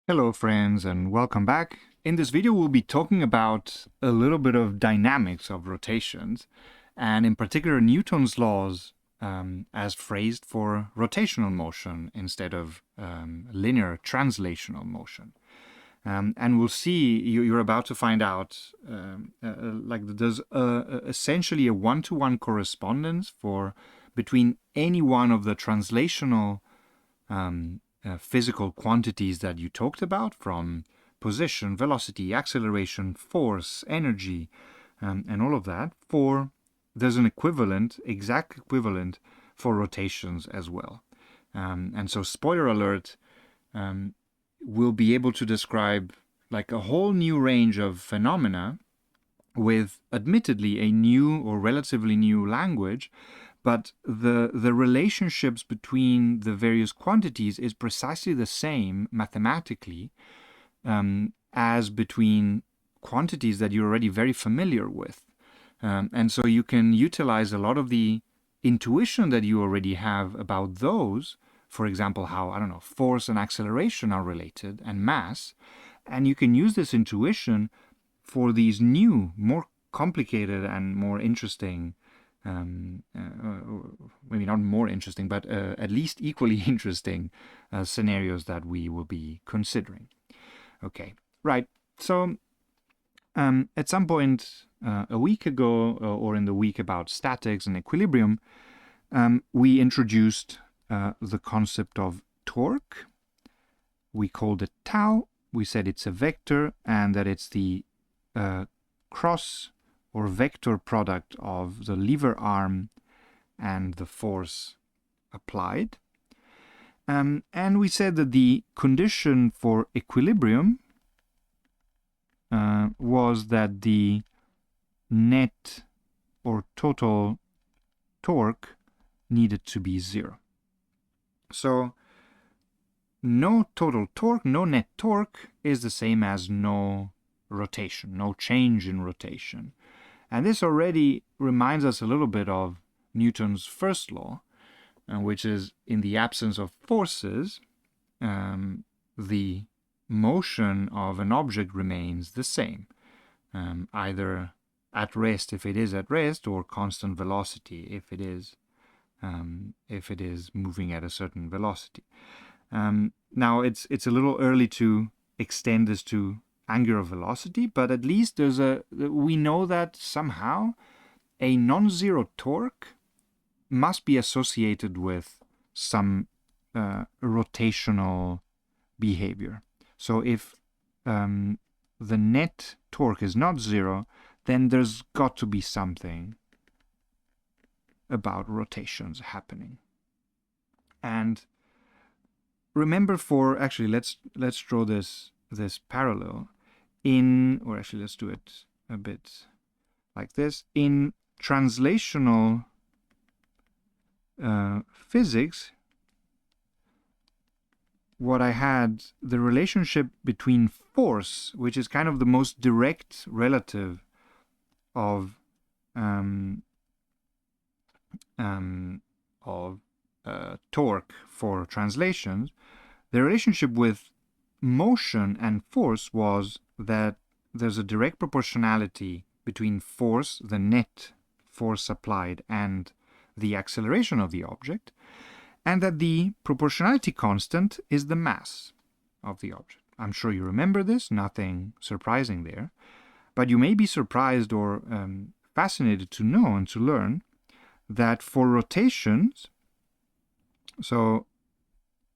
Hello friends and welcome back. In this video we'll be talking about a little bit of dynamics of rotations and in particular Newton's laws as phrased for rotational motion instead of linear translational motion. And we'll see, you're about to find out like there's essentially a one-to-one correspondence between any one of the translational physical quantities that you talked about, from position, velocity, acceleration, force, energy, and all of that. There's an exact equivalent for rotations as well. And so, spoiler alert, we'll be able to describe like a whole new range of phenomena with admittedly a new or relatively new language, but the relationships between the various quantities is precisely the same mathematically as between quantities that you're already very familiar with. And so you can utilize a lot of the intuition that you already have about those, for example, how, I don't know, force and acceleration are related and mass, and you can use this intuition for these new, more complicated and more interesting maybe not more interesting, but at least equally interesting scenarios that we will be considering. Okay, right. So at some point a week ago, or in the week about statics and equilibrium, we introduced the concept of torque. We called it tau. We said it's a vector and that it's the cross or vector product of the lever arm and the force applied. And we said that the condition for equilibrium was that the net or total torque needed to be zero. So no total torque, no net torque is the same as no rotation, no change in rotation. And this already reminds us a little bit of Newton's first law, which is in the absence of forces, the motion of an object remains the same, either at rest if it is at rest, or constant velocity if it is moving at a certain velocity. Now it's a little early to extend this to angular velocity, but at least we know that somehow a non-zero torque must be associated with some rotational behavior. So if the net torque is not zero, then there's got to be something about rotations happening. And remember, let's draw this parallel. Let's do it a bit like this. In translational physics, what I had, the relationship between force, which is kind of the most direct relative of torque for translations, the relationship with motion and force was that there's a direct proportionality between force, the net force applied, and the acceleration of the object, and that the proportionality constant is the mass of the object. I'm sure you remember this, nothing surprising there, but you may be surprised or fascinated to know and to learn that for rotations, so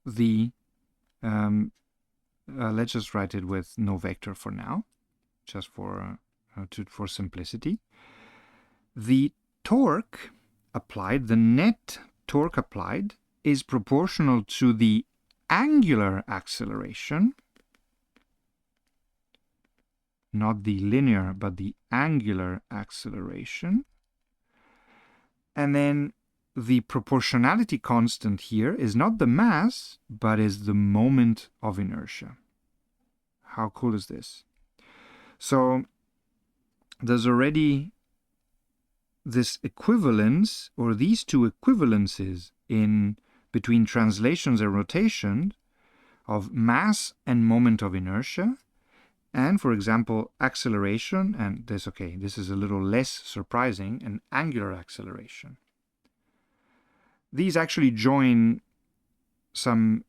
the let's just write it with no vector for now, just for simplicity. The torque applied, the net torque applied, is proportional to the angular acceleration, not the linear, but the angular acceleration. And then the proportionality constant here is not the mass, but is the moment of inertia. How cool is this? So there's already this equivalence, or these two equivalences between translations and rotations, of mass and moment of inertia, and, for example, acceleration, and this is a little less surprising, an angular acceleration. These actually join some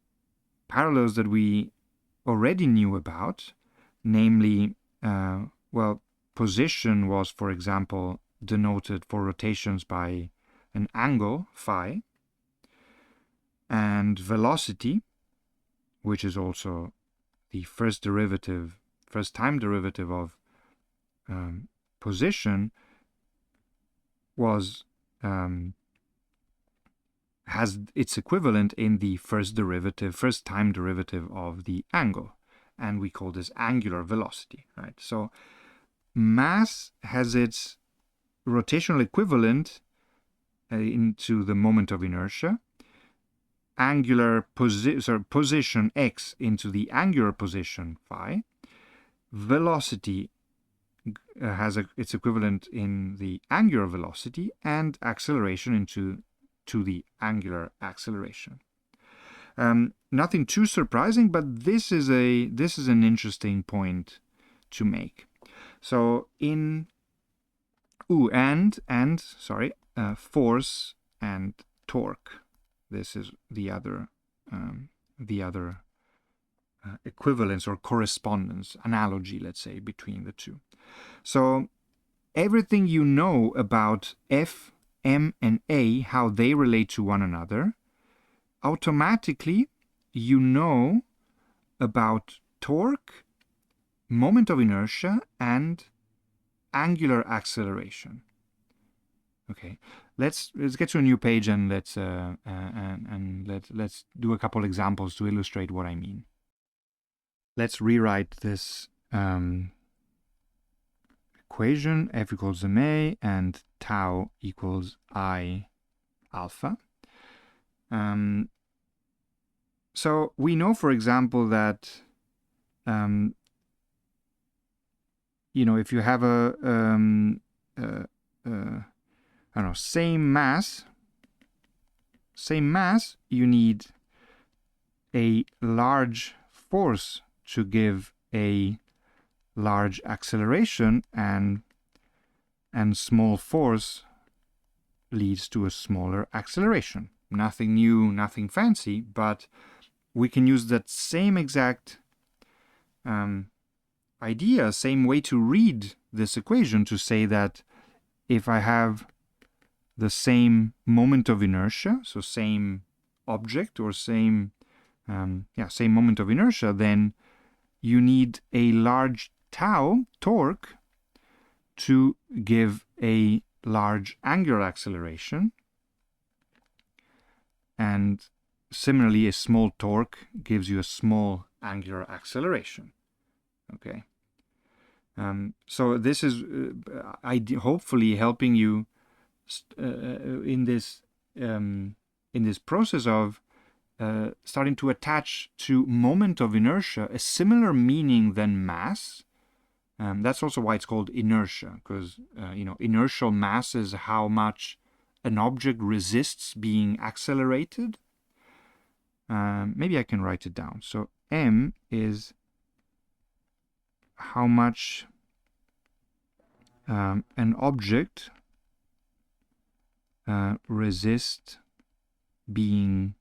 parallels that we already knew about, namely, position was, for example, denoted for rotations by an angle, phi, and velocity, which is also the first time derivative of position, has its equivalent in the first time derivative of the angle, and we call this angular velocity, right? So mass has its rotational equivalent into the moment of inertia, position x into the angular position phi, velocity has its equivalent in the angular velocity, and acceleration into the angular acceleration. Nothing too surprising, but this is an interesting point to make. So in force and torque. This is the other equivalence or correspondence, analogy, let's say, between the two. So everything you know about F, M, and A, how they relate to one another, automatically you know about torque, moment of inertia, and angular acceleration. Okay, let's get to a new page and let's do a couple examples to illustrate what I mean. Let's rewrite this equation: F equals ma and tau equals I alpha. So we know, for example, that if you have same mass, you need a large force to give a large acceleration, and small force leads to a smaller acceleration. Nothing new, nothing fancy, but we can use that same exact idea, same way to read this equation, to say that if I have the same moment of inertia, so same object or same moment of inertia, then you need a large tau, torque, to give a large angular acceleration, and similarly a small torque gives you a small angular acceleration. Okay, so this is hopefully helping you in this process of starting to attach to moment of inertia a similar meaning than mass. That's also why it's called inertia, because inertial mass is how much an object resists being accelerated. Maybe I can write it down. So m is how much an object resists being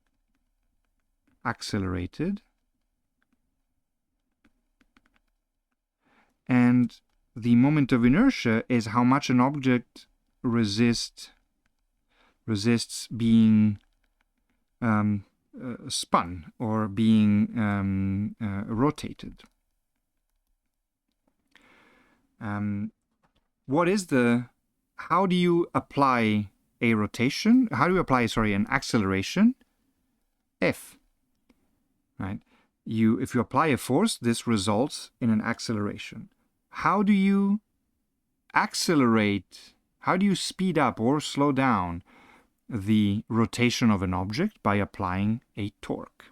accelerated, and the moment of inertia is how much an object resists being spun or being rotated. How do you apply a rotation? How do you apply, an acceleration? F, right? If you apply a force, this results in an acceleration. How do you accelerate? How do you speed up or slow down the rotation of an object? By applying a torque.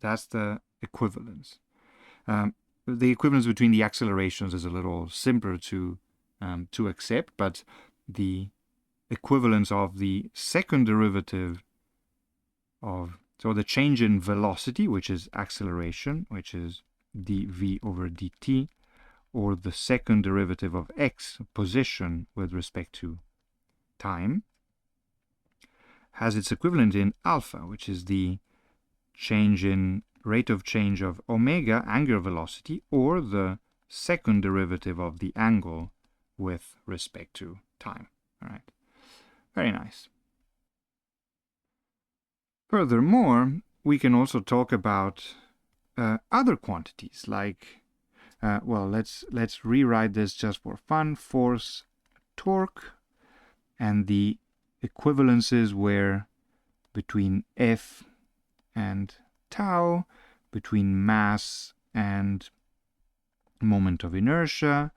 That's the equivalence. The equivalence between the accelerations is a little simpler to accept, but the equivalence of the second derivative of So the change in velocity, which is acceleration, which is dv over dt, or the second derivative of x, position with respect to time, has its equivalent in alpha, which is the change in rate of change of omega, angular velocity, or the second derivative of the angle with respect to time. All right, very nice. Furthermore, we can also talk about other quantities like, well, let's rewrite this just for fun. Force, torque, and the equivalences were between F and tau, between mass and moment of inertia,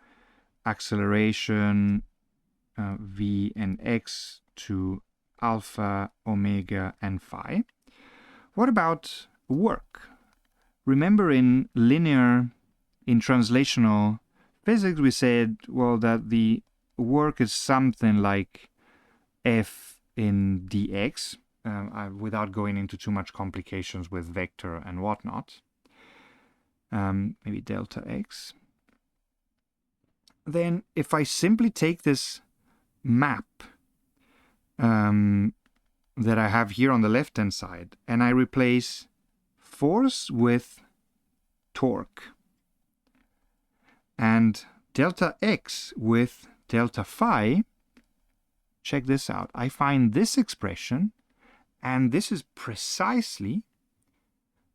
acceleration v and x to alpha, omega, and phi. What about work? Remember in translational physics, we said, well, that the work is something like F in dx, without going into too much complications with vector and whatnot. Maybe delta x. Then if I simply take this map that I have here on the left-hand side, and I replace force with torque, and delta x with delta phi, check this out. I find this expression, and this is precisely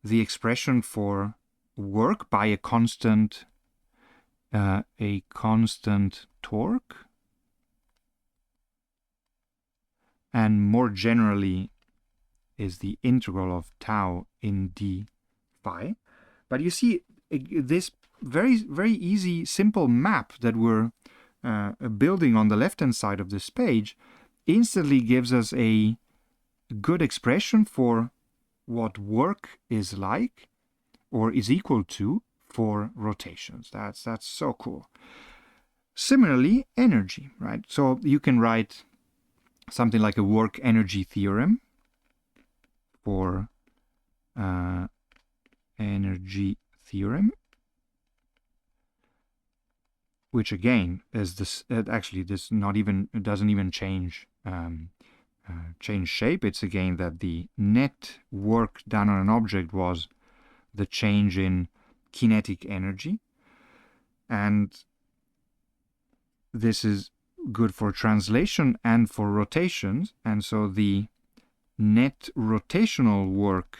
the expression for work by a constant torque, and more generally is the integral of tau in d phi. But you see, this very, very easy, simple map that we're building on the left-hand side of this page instantly gives us a good expression for what work is like or is equal to for rotations. That's so cool. Similarly, energy, right? So you can write something like a work energy theorem for energy theorem, which again is this. Actually, this doesn't even change shape. It's again that the net work done on an object was the change in kinetic energy, and this is good for translation and for rotations. And so the net rotational work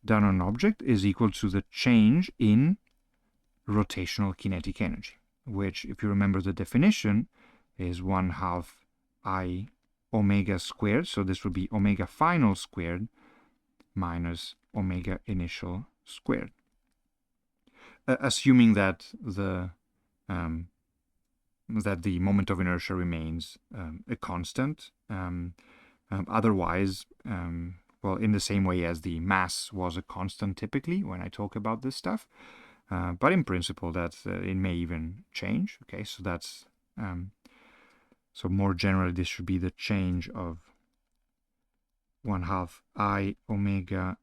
done on an object is equal to the change in rotational kinetic energy, which, if you remember the definition, is 1/2 I omega squared. So this would be omega final squared minus omega initial squared, assuming that the moment of inertia remains a constant. Otherwise, well, in the same way as the mass was a constant typically when I talk about this stuff, but in principle that it may even change. Okay, so that's so more generally this should be the change of 1/2 I omega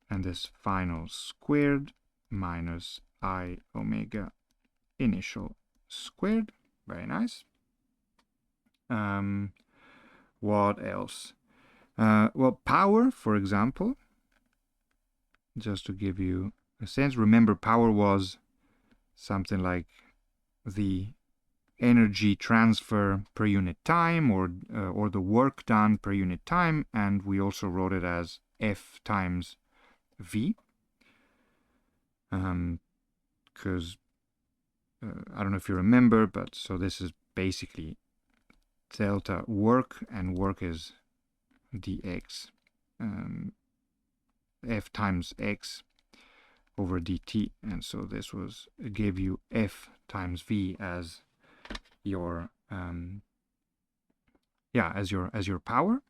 and this final squared minus I omega initial squared. Very nice. What else? Well, power, for example, just to give you a sense. Remember, power was something like the energy transfer per unit time, or the work done per unit time, and we also wrote it as F times V, because I don't know if you remember, but so this is basically delta work, and work is dx, F times x over dt, and so this gave you F times V as your as your power.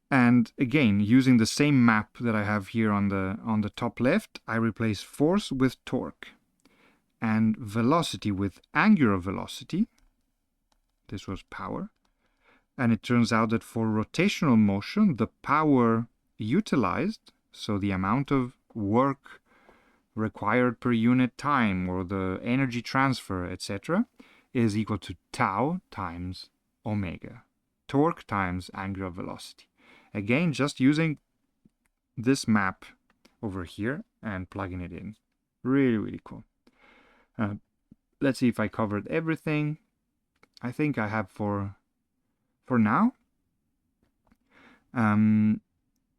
And again, using the same map that I have here on the top left, I replace force with torque and velocity with angular velocity. This was power. And it turns out that for rotational motion, the power utilized, so the amount of work required per unit time or the energy transfer, etc., is equal to tau times omega, torque times angular velocity. Again, just using this map over here and plugging it in. Really, really cool. Let's see if I covered everything. I think I have for now.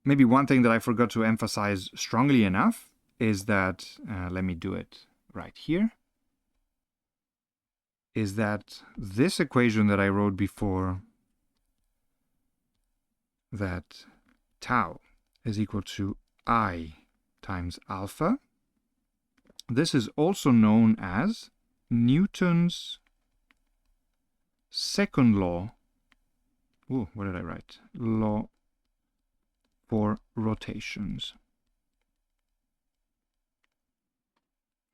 Maybe one thing that I forgot to emphasize strongly enough is that, let me do it right here, is that this equation that I wrote before, that tau is equal to I times alpha, this is also known as Newton's second law. Ooh, what did I write? Law for rotations.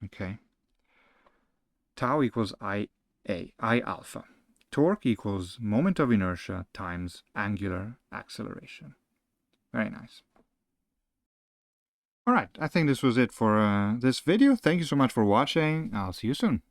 Okay. Tau equals I alpha. Torque equals moment of inertia times angular acceleration. Very nice. All right, I think this was it for this video. Thank you so much for watching. I'll see you soon.